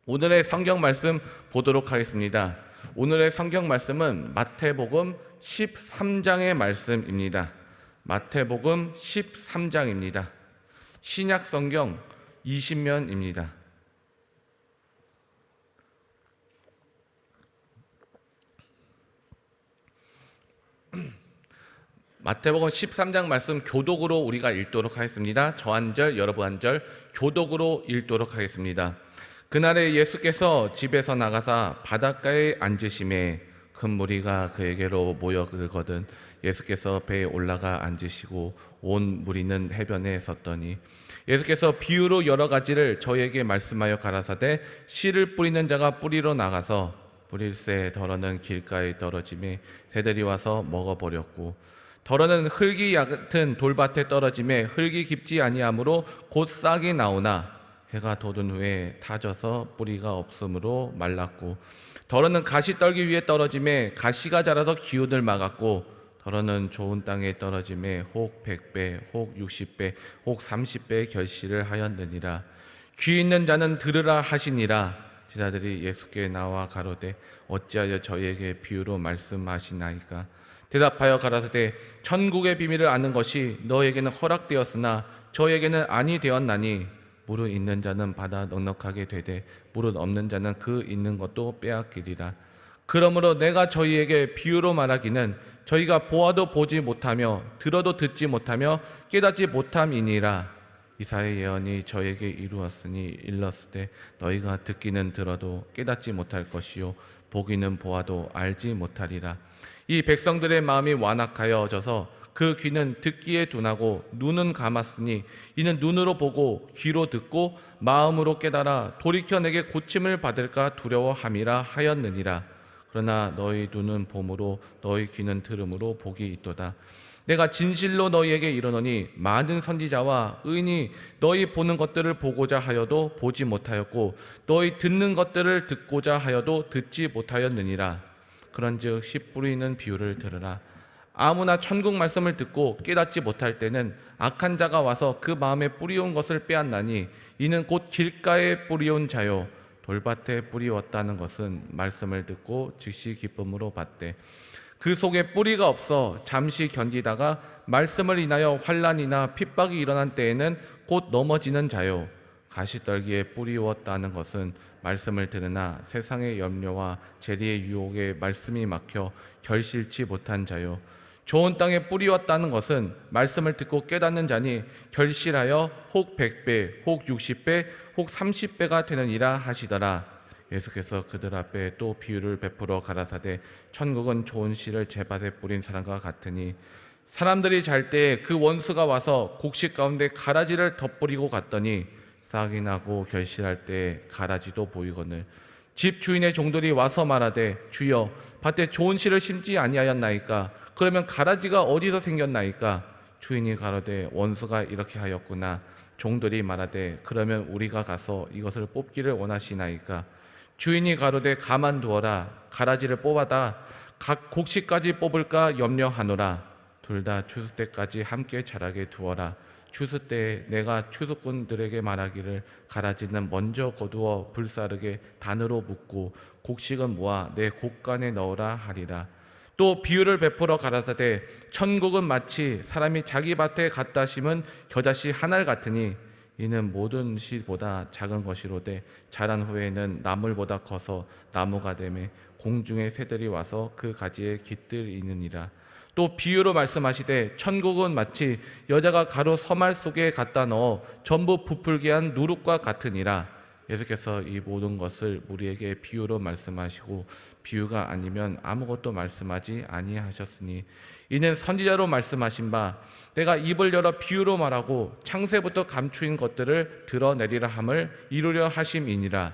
오늘의 성경 말씀 보도록 하겠습니다. 오늘의 성경 말씀은 마태복음 13장의 말씀입니다. 마태복음 13장입니다. 신약 성경 20면입니다. 마태복음 13장 말씀 교독으로 우리가 읽도록 하겠습니다. 저 한 절, 여러분 한 절 교독으로 읽도록 하겠습니다. 그날에 예수께서 집에서 나가사 바닷가에 앉으심에 큰 무리가 그에게로 모여들거든 예수께서 배에 올라가 앉으시고 온 무리는 해변에 섰더니 예수께서 비유로 여러 가지를 저에게 말씀하여 가라사대 씨를 뿌리는 자가 뿌리러 나가서 뿌릴새 덜어는 길가에 떨어짐에 새들이 와서 먹어버렸고 덜어는 흙이 얕은 돌밭에 떨어짐에 흙이 깊지 아니하므로 곧 싹이 나오나 해가 돋은 후에 타져서 뿌리가 없으므로 말랐고 덜어는 가시떨기 위에 떨어짐에 가시가 자라서 기운을 막았고 덜어는 좋은 땅에 떨어짐에 혹 100배 혹 60배 혹 30배 결실을 하였느니라. 귀 있는 자는 들으라 하시니라. 제자들이 예수께 나와 가로되 어찌하여 저희에게 비유로 말씀하시나이까. 대답하여 가라사대 천국의 비밀을 아는 것이 너에게는 허락되었으나 저에게는 아니 되었나니 물은 있는 자는 받아 넉넉하게 되되 물은 없는 자는 그 있는 것도 빼앗기리라. 그러므로 내가 저희에게 비유로 말하기는 저희가 보아도 보지 못하며 들어도 듣지 못하며 깨닫지 못함이니라. 이사의 예언이 저에게 이루었으니 일렀으되 너희가 듣기는 들어도 깨닫지 못할 것이요 보기는 보아도 알지 못하리라. 이 백성들의 마음이 완악하여져서 그 귀는 듣기에 둔하고 눈은 감았으니 이는 눈으로 보고 귀로 듣고 마음으로 깨달아 돌이켜 내게 고침을 받을까 두려워함이라 하였느니라. 그러나 너희 눈은 봄으로 너희 귀는 들음으로 복이 있도다. 내가 진실로 너희에게 이르노니 많은 선지자와 의인이 너희 보는 것들을 보고자 하여도 보지 못하였고 너희 듣는 것들을 듣고자 하여도 듣지 못하였느니라. 그런즉 씨 뿌리는 비유를 들으라. 아무나 천국 말씀을 듣고 깨닫지 못할 때는 악한 자가 와서 그 마음에 뿌리온 것을 빼앗나니 이는 곧 길가에 뿌리온 자요 돌밭에 뿌리웠다는 것은 말씀을 듣고 즉시 기쁨으로 받되 그 속에 뿌리가 없어 잠시 견디다가 말씀을 인하여 환난이나 핍박이 일어난 때에는 곧 넘어지는 자요 가시떨기에 뿌리웠다는 것은 말씀을 들으나 세상의 염려와 재리의 유혹에 말씀이 막혀 결실치 못한 자요 좋은 땅에 뿌리웠다는 것은 말씀을 듣고 깨닫는 자니 결실하여 혹 100배 혹 60배 혹 30배가 되느니라 하시더라. 예수께서 그들 앞에 또 비유를 베풀어 가라사대 천국은 좋은 씨를 제밭에 뿌린 사람과 같으니 사람들이 잘 때 그 원수가 와서 곡식 가운데 가라지를 덧뿌리고 갔더니 싹이 나고 결실할 때 가라지도 보이거늘 집 주인의 종들이 와서 말하되 주여 밭에 좋은 씨를 심지 아니하였나이까. 그러면 가라지가 어디서 생겼나이까. 주인이 가로되 원수가 이렇게 하였구나. 종들이 말하되 그러면 우리가 가서 이것을 뽑기를 원하시나이까. 주인이 가로되 가만두어라. 가라지를 뽑아다 각 곡식까지 뽑을까 염려하노라. 둘 다 추수 때까지 함께 자라게 두어라. 추수 때에 내가 추수꾼들에게 말하기를 가라지는 먼저 거두어 불사르게 단으로 묶고 곡식은 모아 내 곡간에 넣으라 하리라. 또 비유를 베풀어 가라사대 천국은 마치 사람이 자기 밭에 갖다 심은 겨자씨 한 알 같으니 이는 모든 씨보다 작은 것이로되 자란 후에는 나물보다 커서 나무가 되매 공중의 새들이 와서 그 가지에 깃들이느니라. 또 비유로 말씀하시되 천국은 마치 여자가 가루 서말 속에 갖다 넣어 전부 부풀게 한 누룩과 같으니라. 예수께서 이 모든 것을 우리에게 비유로 말씀하시고 비유가 아니면 아무것도 말씀하지 아니하셨으니 이는 선지자로 말씀하신 바 내가 입을 열어 비유로 말하고 창세부터 감추인 것들을 드러내리라 함을 이루려 하심이니라.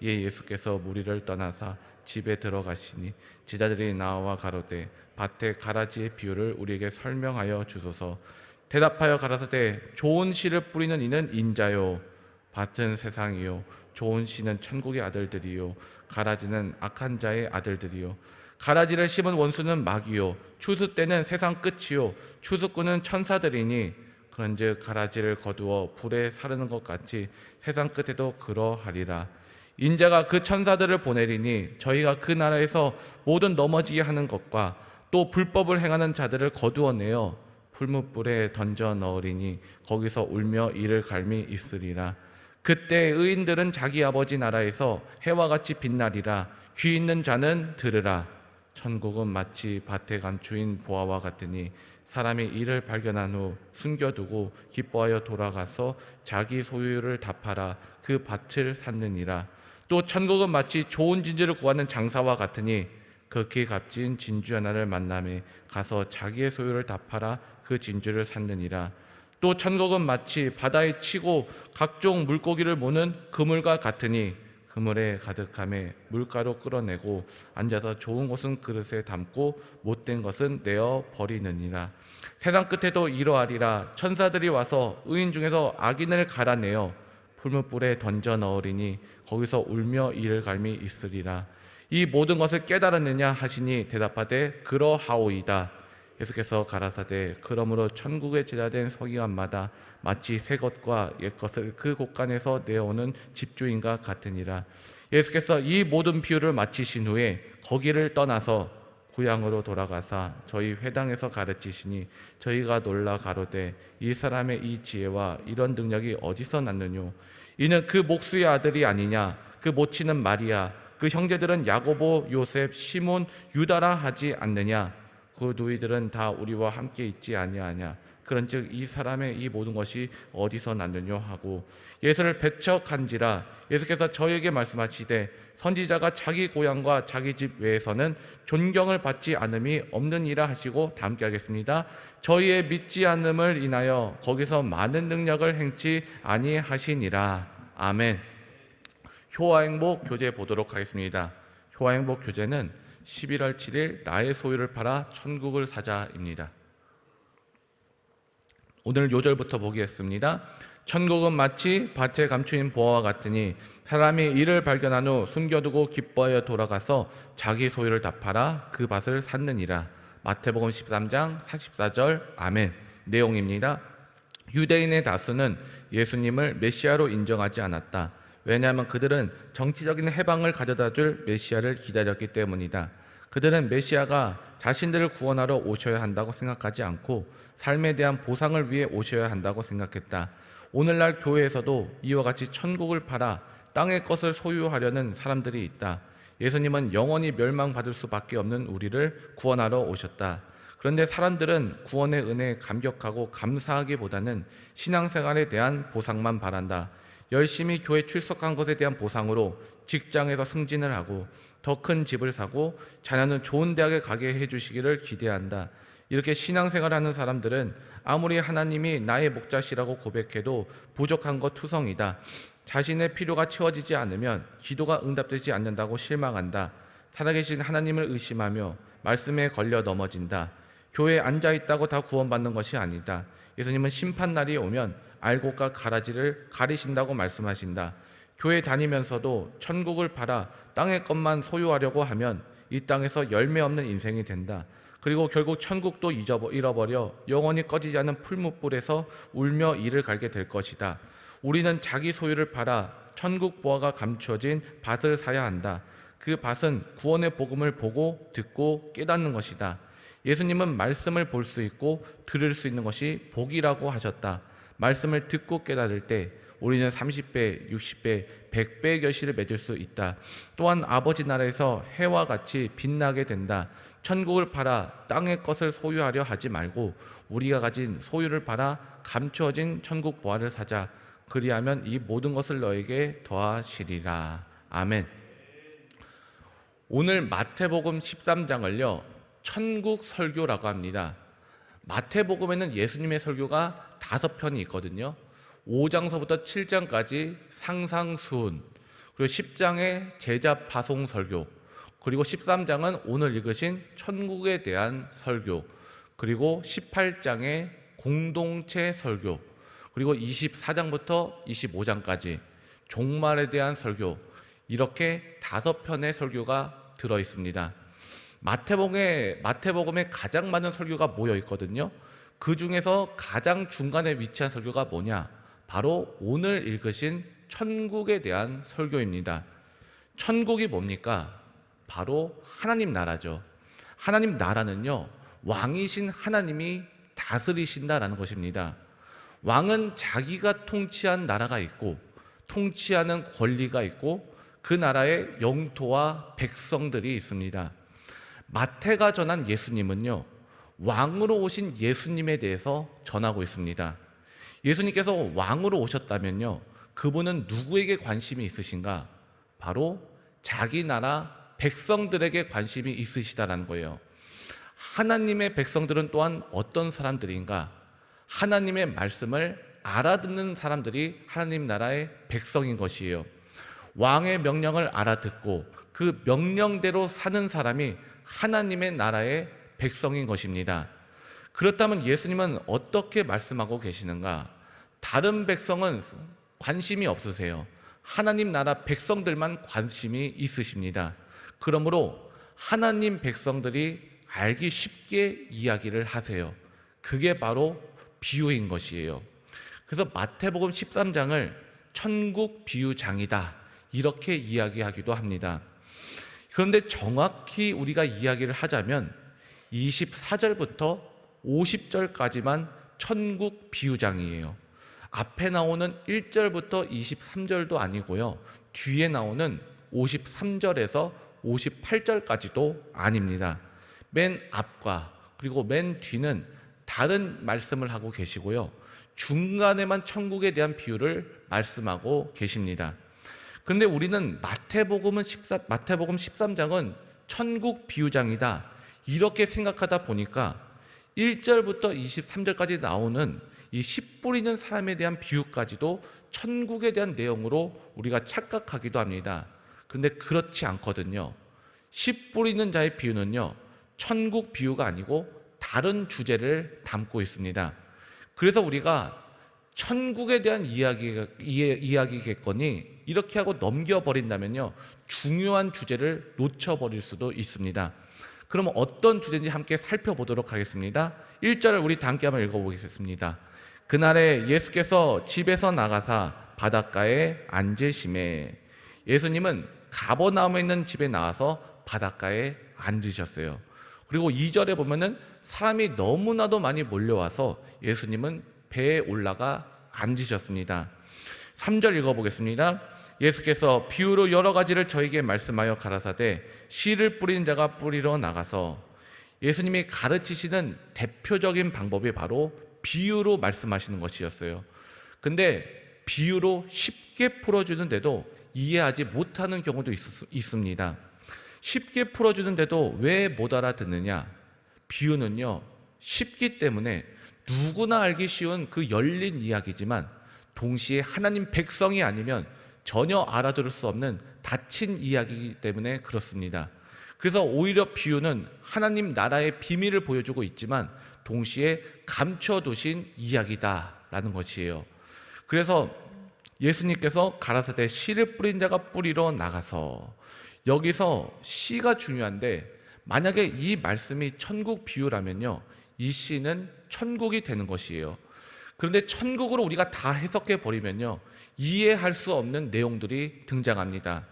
이에 예수께서 무리를 떠나사 집에 들어가시니 제자들이 나와 가로되 밭에 가라지의 비유를 우리에게 설명하여 주소서. 대답하여 가라사대 좋은 씨를 뿌리는 이는 인자요 밭은 세상이요 좋은 씨는 천국의 아들들이요 가라지는 악한 자의 아들들이요 가라지를 심은 원수는 마귀요 추수 때는 세상 끝이요 추수꾼은 천사들이니 그런즉 가라지를 거두어 불에 사르는 것 같이 세상 끝에도 그러하리라. 인자가 그 천사들을 보내리니 저희가 그 나라에서 모든 넘어지게 하는 것과 또 불법을 행하는 자들을 거두어내어 풀무불에 던져 넣으리니 거기서 울며 이를 갈미 있으리라. 그때 의인들은 자기 아버지 나라에서 해와 같이 빛나리라. 귀 있는 자는 들으라. 천국은 마치 밭에 감추인 보화와 같으니 사람이 이를 발견한 후 숨겨두고 기뻐하여 돌아가서 자기 소유를 다 팔아 그 밭을 샀느니라. 또 천국은 마치 좋은 진주를 구하는 장사와 같으니 극히 값진 진주 하나를 만남에 가서 자기의 소유를 다 팔아 그 진주를 샀느니라. 또 천국은 마치 바다에 치고 각종 물고기를 모는 그물과 같으니 그물에 가득함에 물가로 끌어내고 앉아서 좋은 것은 그릇에 담고 못된 것은 내어 버리느니라. 세상 끝에도 이러하리라. 천사들이 와서 의인 중에서 악인을 갈아내어 풀무불에 던져 넣으리니 거기서 울며 이를 갈미 있으리라. 이 모든 것을 깨달았느냐 하시니 대답하되 그러하오이다. 예수께서 가라사대 그러므로 천국에 제자된 서기관마다 마치 새 것과 옛 것을 그 곳간에서 내어오는 집주인과 같으니라. 예수께서 이 모든 비유를 마치신 후에 거기를 떠나서 고향으로 돌아가사 저희 회당에서 가르치시니 저희가 놀라 가로되 이 사람의 이 지혜와 이런 능력이 어디서 났느뇨? 이는 그 목수의 아들이 아니냐? 그 모친은 마리아, 그 형제들은 야고보, 요셉, 시몬, 유다라 하지 않느냐? 그 누이들은 다 우리와 함께 있지 아니하냐? 그런즉 이 사람의 이 모든 것이 어디서 났느뇨 하고 예수를 배척한지라. 예수께서 저에게 말씀하시되 선지자가 자기 고향과 자기 집 외에서는 존경을 받지 않음이 없느니라 하시고 다 함께 하겠습니다. 저희의 믿지 않음을 인하여 거기서 많은 능력을 행치 아니하시니라. 아멘. 효화행복 교재 보도록 하겠습니다. 효화행복 교재는 11월 7일 나의 소유를 팔아 천국을 사자입니다. 오늘 요절부터 보겠습니다. 천국은 마치 밭에 감추인 보화와 같으니 사람이 이를 발견한 후 숨겨두고 기뻐하여 돌아가서 자기 소유를 다 팔아 그 밭을 샀느니라. 마태복음 13장 44절. 아멘. 내용입니다. 유대인의 다수는 예수님을 메시아로 인정하지 않았다. 왜냐하면 그들은 정치적인 해방을 가져다줄 메시아를 기다렸기 때문이다. 그들은 메시아가 자신들을 구원하러 오셔야 한다고 생각하지 않고 삶에 대한 보상을 위해 오셔야 한다고 생각했다. 오늘날 교회에서도 이와 같이 천국을 팔아 땅의 것을 소유하려는 사람들이 있다. 예수님은 영원히 멸망받을 수밖에 없는 우리를 구원하러 오셨다. 그런데 사람들은 구원의 은혜에 감격하고 감사하기보다는 신앙생활에 대한 보상만 바란다. 열심히 교회 출석한 것에 대한 보상으로 직장에서 승진을 하고 더 큰 집을 사고 자녀는 좋은 대학에 가게 해주시기를 기대한다. 이렇게 신앙생활을 하는 사람들은 아무리 하나님이 나의 목자시라고 고백해도 부족한 것 투성이다. 자신의 필요가 채워지지 않으면 기도가 응답되지 않는다고 실망한다. 살아계신 하나님을 의심하며 말씀에 걸려 넘어진다. 교회에 앉아있다고 다 구원받는 것이 아니다. 예수님은 심판날이 오면 알곡과 가라지를 가리신다고 말씀하신다. 교회 다니면서도 천국을 팔아 땅의 것만 소유하려고 하면 이 땅에서 열매 없는 인생이 된다. 그리고 결국 천국도 잃어버려 영원히 꺼지지 않는 풀무불에서 울며 이를 갈게 될 것이다. 우리는 자기 소유를 팔아 천국 보화가 감추어진 밭을 사야 한다. 그 밭은 구원의 복음을 보고 듣고 깨닫는 것이다. 예수님은 말씀을 볼 수 있고 들을 수 있는 것이 복이라고 하셨다. 말씀을 듣고 깨달을 때 우리는 30배, 60배, 100배의 결실을 맺을 수 있다. 또한 아버지 나라에서 해와 같이 빛나게 된다. 천국을 팔아 땅의 것을 소유하려 하지 말고 우리가 가진 소유를 팔아 감추어진 천국 보화를 사자. 그리하면 이 모든 것을 너에게 더하시리라. 아멘. 오늘 마태복음 13장을요 천국 설교라고 합니다. 마태복음에는 예수님의 설교가 5편이 있거든요. 5장서부터 7장까지 상상수훈, 그리고 10장의 제자 파송 설교, 그리고 13장은 오늘 읽으신 천국에 대한 설교, 그리고 18장의 공동체 설교, 그리고 24장부터 25장까지 종말에 대한 설교, 이렇게 5편의 설교가 들어 있습니다. 마태복음에 가장 많은 설교가 모여 있거든요. 그 중에서 가장 중간에 위치한 설교가 뭐냐? 바로 오늘 읽으신 천국에 대한 설교입니다. 천국이 뭡니까? 바로 하나님 나라죠. 하나님 나라는요, 왕이신 하나님이 다스리신다라는 것입니다. 왕은 자기가 통치한 나라가 있고 통치하는 권리가 있고 그 나라의 영토와 백성들이 있습니다. 마태가 전한 예수님은요, 왕으로 오신 예수님에 대해서 전하고 있습니다. 예수님께서 왕으로 오셨다면요, 그분은 누구에게 관심이 있으신가? 바로 자기 나라 백성들에게 관심이 있으시다라는 거예요. 하나님의 백성들은 또한 어떤 사람들인가? 하나님의 말씀을 알아듣는 사람들이 하나님 나라의 백성인 것이에요. 왕의 명령을 알아듣고 그 명령대로 사는 사람이 하나님의 나라의 백성인 것입니다. 그렇다면 예수님은 어떻게 말씀하고 계시는가? 다른 백성은 관심이 없으세요. 하나님 나라 백성들만 관심이 있으십니다. 그러므로 하나님 백성들이 알기 쉽게 이야기를 하세요. 그게 바로 비유인 것이에요. 그래서 마태복음 13장을 천국 비유장이다, 이렇게 이야기하기도 합니다. 그런데 정확히 우리가 이야기를 하자면 24절부터 50절까지만 천국 비유장이에요. 앞에 나오는 1절부터 23절도 아니고요, 뒤에 나오는 53절에서 58절까지도 아닙니다. 맨 앞과 그리고 맨 뒤는 다른 말씀을 하고 계시고요, 중간에만 천국에 대한 비유를 말씀하고 계십니다. 그런데 우리는 마태복음 13장은 천국 비유장이다, 이렇게 생각하다 보니까 1절부터 23절까지 나오는 이 씨 뿌리는 사람에 대한 비유까지도 천국에 대한 내용으로 우리가 착각하기도 합니다. 그런데 그렇지 않거든요. 씨 뿌리는 자의 비유는요, 천국 비유가 아니고 다른 주제를 담고 있습니다. 그래서 우리가 천국에 대한 이야기겠거니 이렇게 하고 넘겨버린다면요, 중요한 주제를 놓쳐버릴 수도 있습니다. 그럼 어떤 주제인지 함께 살펴보도록 하겠습니다. 1절을 우리 함께 한번 읽어보겠습니다. 그날에 예수께서 집에서 나가사 바닷가에 앉으시매. 예수님은 가버나움에 있는 집에 나와서 바닷가에 앉으셨어요. 그리고 2절에 보면은 사람이 너무나도 많이 몰려와서 예수님은 배에 올라가 앉으셨습니다. 3절 읽어보겠습니다. 예수께서 비유로 여러 가지를 저에게 말씀하여 가라사대 씨를 뿌리는 자가 뿌리러 나가서, 예수님이 가르치시는 대표적인 방법이 바로 비유로 말씀하시는 것이었어요. 근데 비유로 쉽게 풀어주는데도 이해하지 못하는 경우도 있습니다. 쉽게 풀어주는데도 왜 못 알아듣느냐? 비유는요, 쉽기 때문에 누구나 알기 쉬운 그 열린 이야기지만 동시에 하나님 백성이 아니면 전혀 알아들을 수 없는 닫힌 이야기이기 때문에 그렇습니다. 그래서 오히려 비유는 하나님 나라의 비밀을 보여주고 있지만 동시에 감춰두신 이야기다라는 것이에요. 그래서 예수님께서 가라사대 씨를 뿌린 자가 뿌리러 나가서, 여기서 씨가 중요한데 만약에 이 말씀이 천국 비유라면요, 이 씨는 천국이 되는 것이에요. 그런데 천국으로 우리가 다 해석해 버리면요, 이해할 수 없는 내용들이 등장합니다.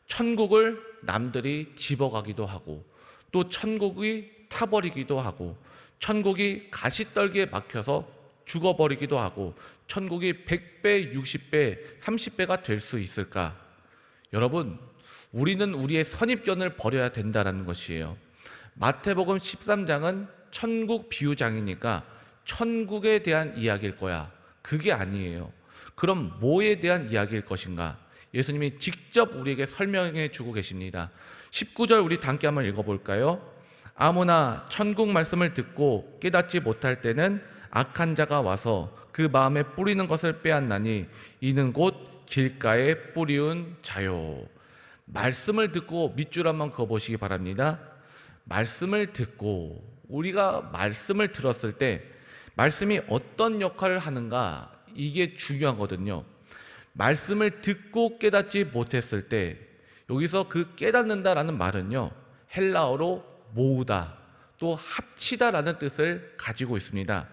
천국을 남들이 집어가기도 하고, 또 천국이 타버리기도 하고, 천국이 가시떨기에 막혀서 죽어버리기도 하고, 천국이 100배, 60배, 30배가 될 수 있을까? 여러분, 우리는 우리의 선입견을 버려야 된다는 것이에요. 마태복음 13장은 천국 비유장이니까 천국에 대한 이야기일 거야. 그게 아니에요. 그럼 뭐에 대한 이야기일 것인가? 예수님이 직접 우리에게 설명해 주고 계십니다. 19절 우리 함께 한번 읽어볼까요? 아무나 천국 말씀을 듣고 깨닫지 못할 때는 악한 자가 와서 그 마음에 뿌리는 것을 빼앗나니 이는 곧 길가에 뿌리운 자요. 말씀을 듣고 밑줄 한번 그어보시기 바랍니다. 말씀을 듣고, 우리가 말씀을 들었을 때 말씀이 어떤 역할을 하는가, 이게 중요하거든요. 말씀을 듣고 깨닫지 못했을 때, 여기서 그 깨닫는다라는 말은요, 헬라어로 모으다, 또 합치다라는 뜻을 가지고 있습니다.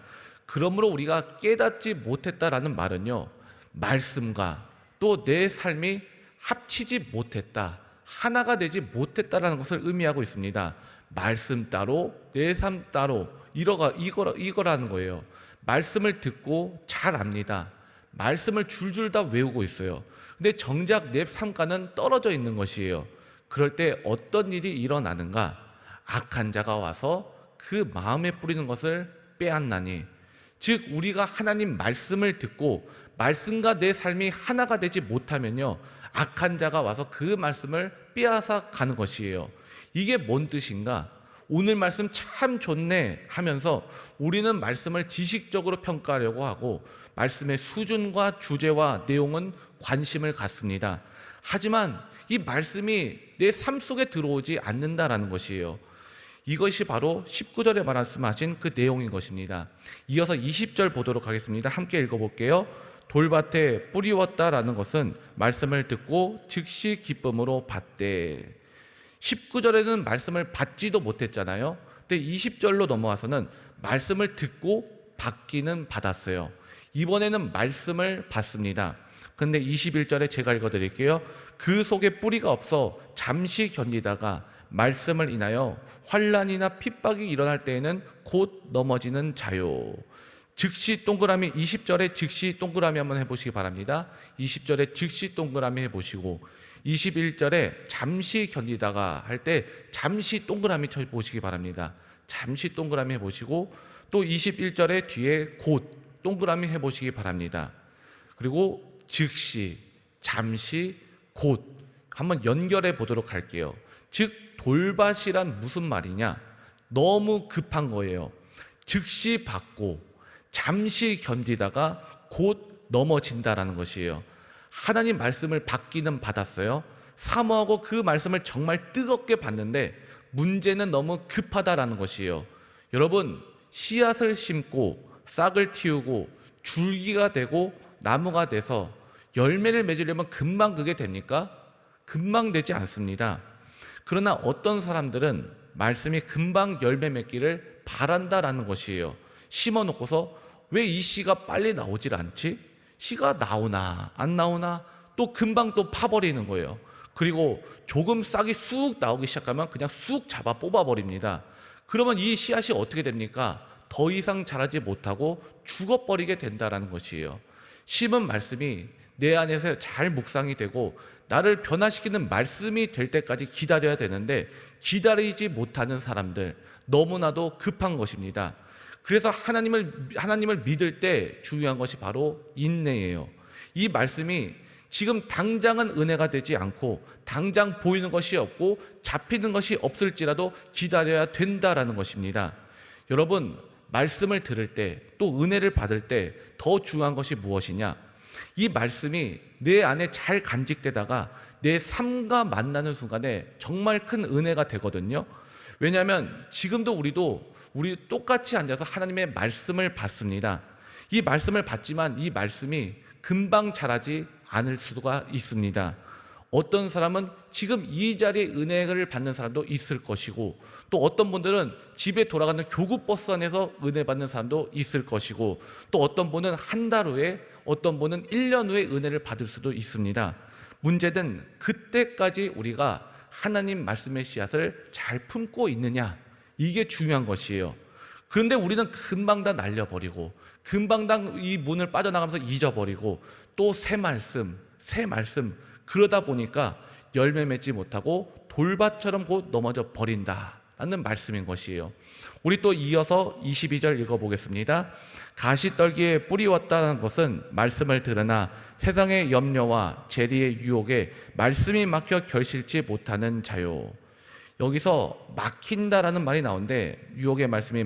그러므로 우리가 깨닫지 못했다라는 말은요, 말씀과 또 내 삶이 합치지 못했다, 하나가 되지 못했다라는 것을 의미하고 있습니다. 말씀 따로, 내 삶 따로, 이거라는 거예요. 말씀을 듣고 잘 압니다. 말씀을 줄줄 다 외우고 있어요. 근데 정작 내 삶과는 떨어져 있는 것이에요. 그럴 때 어떤 일이 일어나는가? 악한 자가 와서 그 마음에 뿌리는 것을 빼앗나니, 즉 우리가 하나님 말씀을 듣고 말씀과 내 삶이 하나가 되지 못하면요, 악한 자가 와서 그 말씀을 빼앗아 가는 것이에요. 이게 뭔 뜻인가? 오늘 말씀 참 좋네 하면서 우리는 말씀을 지식적으로 평가하려고 하고 말씀의 수준과 주제와 내용은 관심을 갖습니다. 하지만 이 말씀이 내 삶 속에 들어오지 않는다라는 것이에요. 이것이 바로 19절에 말씀하신 그 내용인 것입니다. 이어서 20절 보도록 하겠습니다. 함께 읽어볼게요. 돌밭에 뿌리웠다라는 것은 말씀을 듣고 즉시 기쁨으로 받되. 19절에는 말씀을 받지도 못했잖아요. 근데 20절로 넘어와서는 말씀을 듣고 받기는 받았어요. 이번에는 말씀을 받습니다. 근데 21절에 제가 읽어드릴게요. 그 속에 뿌리가 없어 잠시 견디다가 말씀을 인하여 환난이나 핍박이 일어날 때에는 곧 넘어지는 자요. 즉시 동그라미, 20절에 즉시 동그라미 한번 해보시기 바랍니다. 20절에 즉시 동그라미 해보시고 21절에 잠시 견디다가 할 때 잠시 동그라미 쳐보시기 바랍니다. 잠시 동그라미 해보시고 또 21절에 뒤에 곧 동그라미 해보시기 바랍니다. 그리고 즉시, 잠시, 곧 한번 연결해 보도록 할게요. 즉 돌밭이란 무슨 말이냐? 너무 급한 거예요. 즉시 받고 잠시 견디다가 곧 넘어진다라는 것이에요. 하나님 말씀을 받기는 받았어요. 사모하고 그 말씀을 정말 뜨겁게 받는데 문제는 너무 급하다라는 것이에요. 여러분, 씨앗을 심고 싹을 틔우고 줄기가 되고 나무가 돼서 열매를 맺으려면 금방 그게 됩니까? 금방 되지 않습니다. 그러나 어떤 사람들은 말씀이 금방 열매 맺기를 바란다라는 것이에요. 심어놓고서 왜 이 씨가 빨리 나오질 않지? 씨가 나오나 안 나오나 또 금방 또 파버리는 거예요. 그리고 조금 싹이 쑥 나오기 시작하면 그냥 쑥 잡아 뽑아버립니다. 그러면 이 씨앗이 어떻게 됩니까? 더 이상 자라지 못하고 죽어버리게 된다는 것이에요. 심은 말씀이 내 안에서 잘 묵상이 되고 나를 변화시키는 말씀이 될 때까지 기다려야 되는데 기다리지 못하는 사람들, 너무나도 급한 것입니다. 그래서 하나님을 믿을 때 중요한 것이 바로 인내예요. 이 말씀이 지금 당장은 은혜가 되지 않고 당장 보이는 것이 없고 잡히는 것이 없을지라도 기다려야 된다라는 것입니다. 여러분, 말씀을 들을 때 또 은혜를 받을 때 더 중요한 것이 무엇이냐? 이 말씀이 내 안에 잘 간직되다가 내 삶과 만나는 순간에 정말 큰 은혜가 되거든요. 왜냐하면 지금도 우리 똑같이 앉아서 하나님의 말씀을 받습니다. 이 말씀을 받지만 이 말씀이 금방 자라지 않을 수가 있습니다. 어떤 사람은 지금 이 자리에 은혜를 받는 사람도 있을 것이고 또 어떤 분들은 집에 돌아가는 교구버스 안에서 은혜 받는 사람도 있을 것이고 또 어떤 분은 한 달 후에 어떤 분은 1년 후에 은혜를 받을 수도 있습니다. 문제는 그때까지 우리가 하나님 말씀의 씨앗을 잘 품고 있느냐, 이게 중요한 것이에요. 그런데 우리는 금방 다 날려버리고 금방 다 이 문을 빠져나가면서 잊어버리고 또 새 말씀 그러다 보니까 열매 맺지 못하고 돌밭처럼 곧 넘어져 버린다라는 말씀인 것이에요. 우리 또 이어서 22절 읽어보겠습니다. 가시떨기에 뿌리웠다는 것은 말씀을 들으나 세상의 염려와 재리의 유혹에 말씀이 막혀 결실치 못하는 자요. 여기서 막힌다라는 말이 나오는데 유혹의 말씀이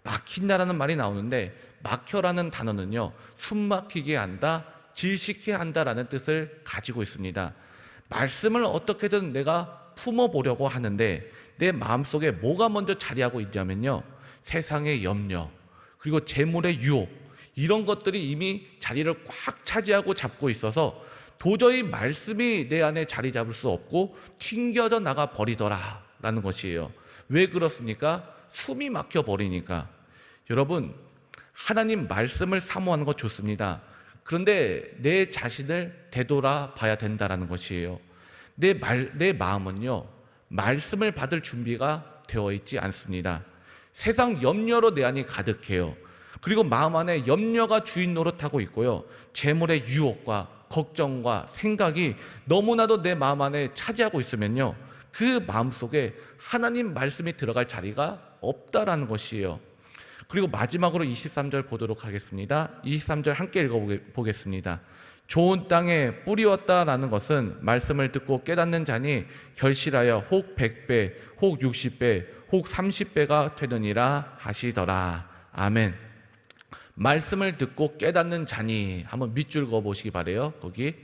막힌다라는 말이 나오는데 막혀라는 단어는요, 숨막히게 한다, 질식케 한다라는 뜻을 가지고 있습니다. 말씀을 어떻게든 내가 품어보려고 하는데 내 마음속에 뭐가 먼저 자리하고 있냐면요, 세상의 염려 그리고 재물의 유혹, 이런 것들이 이미 자리를 꽉 차지하고 잡고 있어서 도저히 말씀이 내 안에 자리 잡을 수 없고 튕겨져 나가 버리더라 라는 것이에요. 왜 그렇습니까? 숨이 막혀 버리니까. 여러분, 하나님 말씀을 사모하는 것 좋습니다. 그런데 내 자신을 되돌아 봐야 된다는 것이에요. 내 마음은요, 말씀을 받을 준비가 되어 있지 않습니다. 세상 염려로 내 안이 가득해요. 그리고 마음 안에 염려가 주인 노릇하고 있고요. 재물의 유혹과 걱정과 생각이 너무나도 내 마음 안에 차지하고 있으면요, 그 마음 속에 하나님 말씀이 들어갈 자리가 없다라는 것이에요. 그리고 마지막으로 23절 보도록 하겠습니다. 23절 함께 읽어보겠습니다. 좋은 땅에 뿌리었다라는 것은 말씀을 듣고 깨닫는 자니 결실하여 혹 100배, 혹 60배, 혹 30배가 되느니라 하시더라. 아멘. 말씀을 듣고 깨닫는 자니, 한번 밑줄 그어보시기 바래요. 거기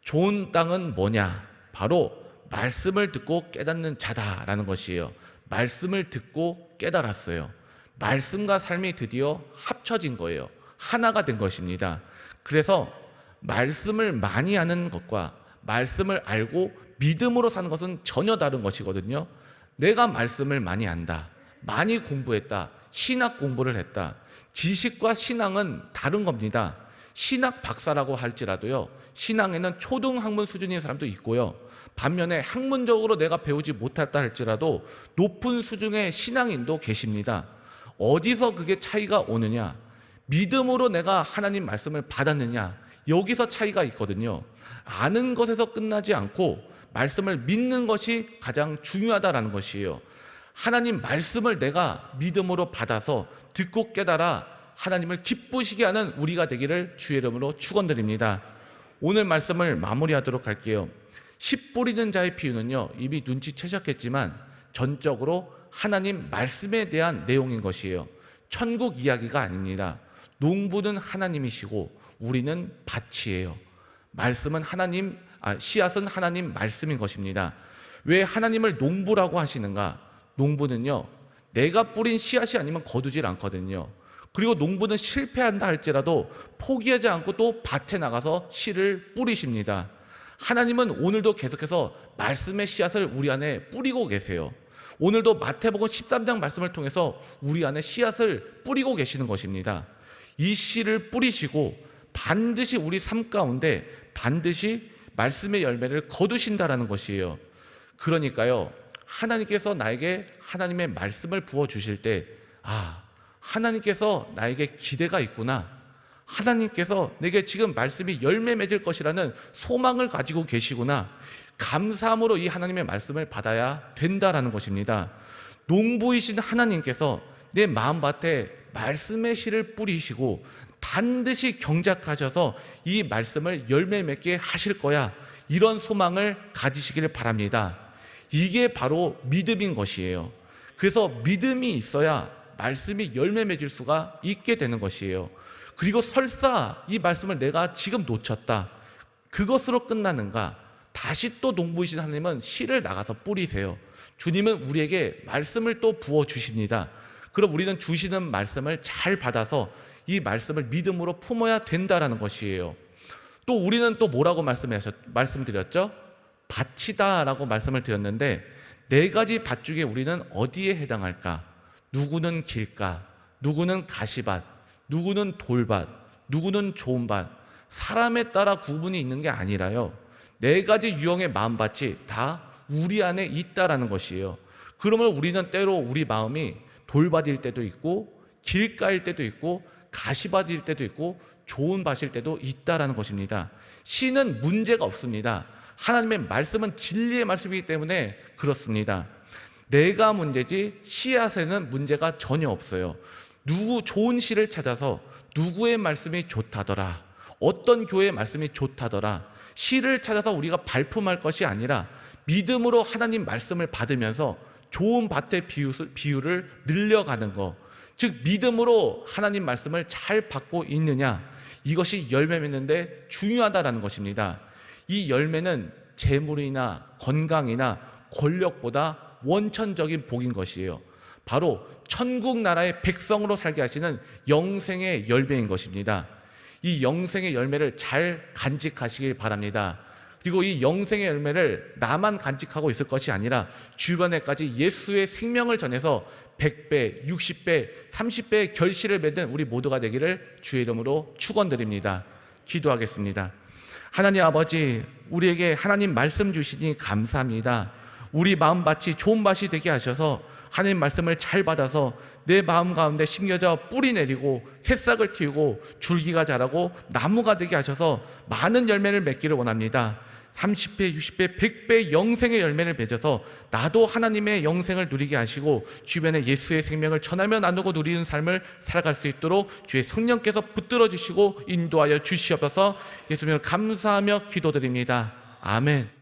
좋은 땅은 뭐냐? 바로 말씀을 듣고 깨닫는 자다라는 것이에요. 말씀을 듣고 깨달았어요. 말씀과 삶이 드디어 합쳐진 거예요. 하나가 된 것입니다. 그래서 말씀을 많이 아는 것과 말씀을 알고 믿음으로 사는 것은 전혀 다른 것이거든요. 내가 말씀을 많이 안다, 많이 공부했다, 신학 공부를 했다. 지식과 신앙은 다른 겁니다. 신학 박사라고 할지라도요, 신앙에는 초등학문 수준의 사람도 있고요, 반면에 학문적으로 내가 배우지 못했다 할지라도 높은 수준의 신앙인도 계십니다. 어디서 그게 차이가 오느냐? 믿음으로 내가 하나님 말씀을 받았느냐? 여기서 차이가 있거든요. 아는 것에서 끝나지 않고 말씀을 믿는 것이 가장 중요하다라는 것이에요. 하나님 말씀을 내가 믿음으로 받아서 듣고 깨달아 하나님을 기쁘시게 하는 우리가 되기를 주의 이름으로 축원드립니다. 오늘 말씀을 마무리하도록 할게요. 씨 뿌리는 자의 비유는요, 이미 눈치채셨겠지만 전적으로 하나님 말씀에 대한 내용인 것이에요. 천국 이야기가 아닙니다. 농부는 하나님이시고 우리는 밭이에요. 말씀은 씨앗은 하나님 말씀인 것입니다. 왜 하나님을 농부라고 하시는가? 농부는요, 내가 뿌린 씨앗이 아니면 거두질 않거든요. 그리고 농부는 실패한다 할지라도 포기하지 않고 또 밭에 나가서 씨를 뿌리십니다. 하나님은 오늘도 계속해서 말씀의 씨앗을 우리 안에 뿌리고 계세요. 오늘도 마태복음 13장 말씀을 통해서 우리 안에 씨앗을 뿌리고 계시는 것입니다. 이 씨를 뿌리시고 반드시 우리 삶 가운데 반드시 말씀의 열매를 거두신다라는 것이에요. 그러니까요, 하나님께서 나에게 하나님의 말씀을 부어주실 때, 하나님께서 나에게 기대가 있구나, 하나님께서 내게 지금 말씀이 열매 맺을 것이라는 소망을 가지고 계시구나, 감사함으로 이 하나님의 말씀을 받아야 된다라는 것입니다. 농부이신 하나님께서 내 마음밭에 말씀의 씨를 뿌리시고 반드시 경작하셔서 이 말씀을 열매 맺게 하실 거야, 이런 소망을 가지시기를 바랍니다. 이게 바로 믿음인 것이에요. 그래서 믿음이 있어야 말씀이 열매 맺을 수가 있게 되는 것이에요. 그리고 설사 이 말씀을 내가 지금 놓쳤다, 그것으로 끝나는가? 다시 또 농부이신 하나님은 씨를 나가서 뿌리세요. 주님은 우리에게 말씀을 또 부어주십니다. 그럼 우리는 주시는 말씀을 잘 받아서 이 말씀을 믿음으로 품어야 된다라는 것이에요. 또 우리는 또 뭐라고 말씀드렸죠? 밭이다라고 말씀을 드렸는데, 네 가지 밭 중에 우리는 어디에 해당할까? 누구는 길가, 누구는 가시밭, 누구는 돌밭, 누구는 좋은 밭. 사람에 따라 구분이 있는 게 아니라요, 네 가지 유형의 마음밭이 다 우리 안에 있다라는 것이에요. 그러면 우리는 때로 우리 마음이 돌밭일 때도 있고 길가일 때도 있고 가시밭일 때도 있고 좋은 밭일 때도 있다라는 것입니다. 씨는 문제가 없습니다. 하나님의 말씀은 진리의 말씀이기 때문에 그렇습니다. 내가 문제지 씨앗에는 문제가 전혀 없어요. 좋은 씨를 찾아서 누구의 말씀이 좋다더라, 어떤 교회의 말씀이 좋다더라, 씨를 찾아서 우리가 발품할 것이 아니라 믿음으로 하나님 말씀을 받으면서 좋은 밭의 비율을 늘려가는 것, 즉 믿음으로 하나님 말씀을 잘 받고 있느냐, 이것이 열매 맺는데 중요하다라는 것입니다. 이 열매는 재물이나 건강이나 권력보다 원천적인 복인 것이에요. 바로 천국 나라의 백성으로 살게 하시는 영생의 열매인 것입니다. 이 영생의 열매를 잘 간직하시길 바랍니다. 그리고 이 영생의 열매를 나만 간직하고 있을 것이 아니라 주변에까지 예수의 생명을 전해서 100배, 60배, 30배의 결실을 맺는 우리 모두가 되기를 주의 이름으로 축원드립니다. 기도하겠습니다. 하나님 아버지, 우리에게 하나님 말씀 주시니 감사합니다. 우리 마음밭이 좋은 밭이 되게 하셔서 하나님 말씀을 잘 받아서 내 마음 가운데 심겨져 뿌리 내리고 새싹을 틔우고 줄기가 자라고 나무가 되게 하셔서 많은 열매를 맺기를 원합니다. 30배, 60배, 100배 영생의 열매를 맺어서 나도 하나님의 영생을 누리게 하시고 주변에 예수의 생명을 전하며 나누고 누리는 삶을 살아갈 수 있도록 주의 성령께서 붙들어 주시고 인도하여 주시옵소서. 예수님을 감사하며 기도드립니다. 아멘.